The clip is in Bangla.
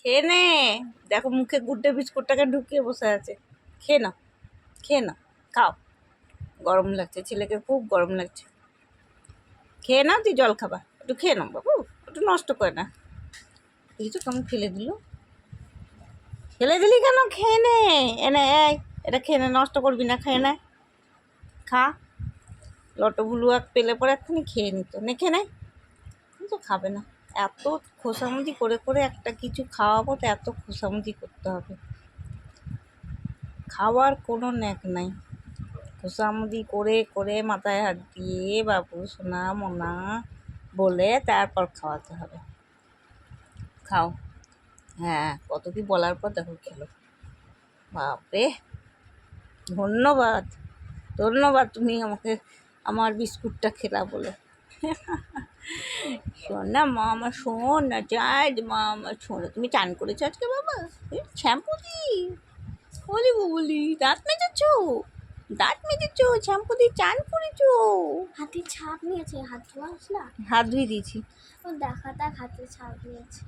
খেয়ে নে। দেখো মুখে গুড্ডে বিস্কুটটাকে ঢুকিয়ে বসে আছে। খেয়ে নাও, খেয়ে নাও, খাও। গরম লাগছে, ছেলেকে খুব গরম লাগছে। খেয়ে নাও, তুই জল খাবা, একটু খেয়ে নাও বাবু, একটু নষ্ট করে না। কিছু কেমন ফেলে দিল, ফেলে দিলি কেন? খেয়ে নে, এনে এই এটা খেয়ে নে, নষ্ট করবি না, খেয়ে নে, খা। লটোভুলুয়া পেলে পরে এক্ষুনি খেয়ে নিত, নে খেয়ে নে। কিন্তু খাবে না। এত খোসামুজি করে করে একটা কিছু খাওয়াবো তো এত খোসামুজি করতে হবে। খাওয়ার কোনো ন্যাক নাই, খোসামুজি করে করে মাথায় হাত দিয়ে বাবু সোনা মোনা বলে তারপর খাওয়াতে হবে। খাও। হ্যাঁ, কত কি বলার পর দেখো খেলো। বাপরে, ধন্যবাদ, ধন্যবাদ তুমি আমাকে আমার বিস্কুটটা খেলা বলে। শোন না মা আমার, শোন না, যাই মা আমার, শোনো তুমি চান করেছো আজকে বাবা? শ্যাম্পু দি বলি বলি, দাঁত মেজেছো, দাঁত মেজেছো, শ্যাম্পু দিয়ে চান করেছো? হাতের ছাপ নিয়েছে, হাত ধোয়া আসলা? হাত ধুয়ে দিয়েছি। ও দেখা তাক হাতের ছাপ নিয়েছে।